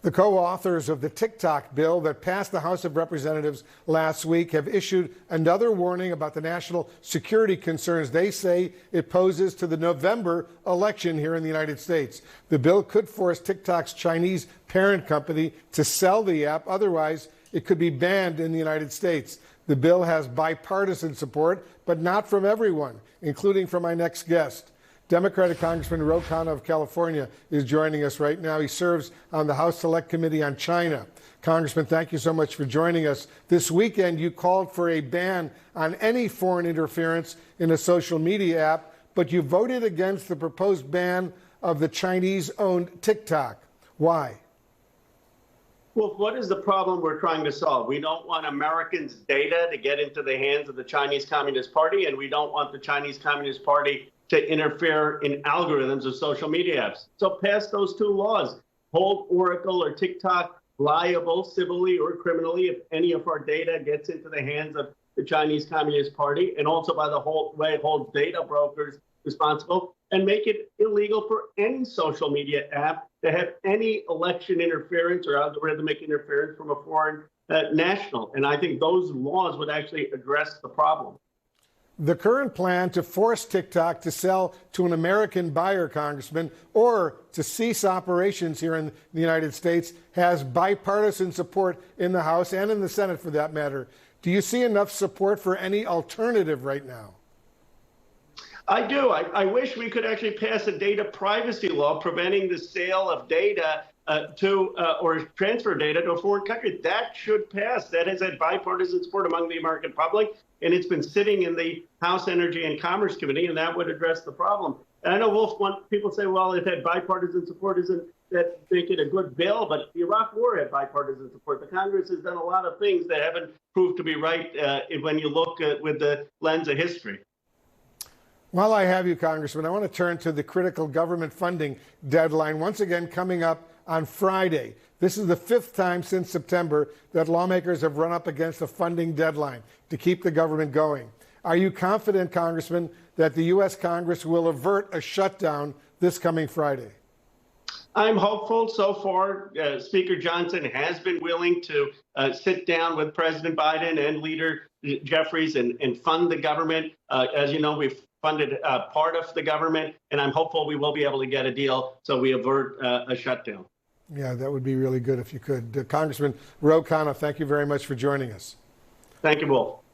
The co-authors of the TikTok bill that passed the House of Representatives last week have issued another warning about the national security concerns they say it poses to the November election here in the United States. The bill could force TikTok's Chinese parent company to sell the app. Otherwise, it could be banned in the United States. The bill has bipartisan support, but not from everyone, including from my next guest. Democratic Congressman Khanna of California is joining us right now. He serves on the House Select Committee on China. Congressman, thank you so much for joining us. This weekend, you called for a ban on any foreign interference in a social media app, but you voted against the proposed ban of the Chinese-owned TikTok. Why? Well, what is the problem we're trying to solve? We don't want Americans' data to get into the hands of the Chinese Communist Party, and we don't want the Chinese Communist Party to interfere in algorithms of social media apps. So pass those two laws. Hold Oracle or TikTok liable civilly or criminally if any of our data gets into the hands of the Chinese Communist Party, and also by the whole way hold data brokers responsible, and make it illegal for any social media app to have any election interference or algorithmic interference from a foreign national. And I think those laws would actually address the problem. The current plan to force TikTok to sell to an American buyer, Congressman, or to cease operations here in the United States has bipartisan support in the House and in the Senate, for that matter. Do you see enough support for any alternative right now? I do. I wish we could actually pass a data privacy law preventing the sale of data or transfer data to a foreign country. That should pass. That has had bipartisan support among the American public, and it's been sitting in the House Energy and Commerce Committee, and that would address the problem. And I know, Wolf, people say, well, it had bipartisan support. Isn't that make it a good bill? But the Iraq War had bipartisan support. The Congress has done a lot of things that haven't proved to be right when you look with the lens of history. While I have you, Congressman, I want to turn to the critical government funding deadline, once again coming up on Friday. This is the fifth time since September that lawmakers have run up against the funding deadline to keep the government going. Are you confident, Congressman, that the U.S. Congress will avert a shutdown this coming Friday? I'm hopeful. So far, Speaker Johnson has been willing to sit down with President Biden and Leader Jeffries and fund the government. As you know, we've funded part of the government, and I'm hopeful we will be able to get a deal so we avert a shutdown. Yeah, that would be really good if you could. Congressman Khanna, thank you very much for joining us. Thank you, Wolf.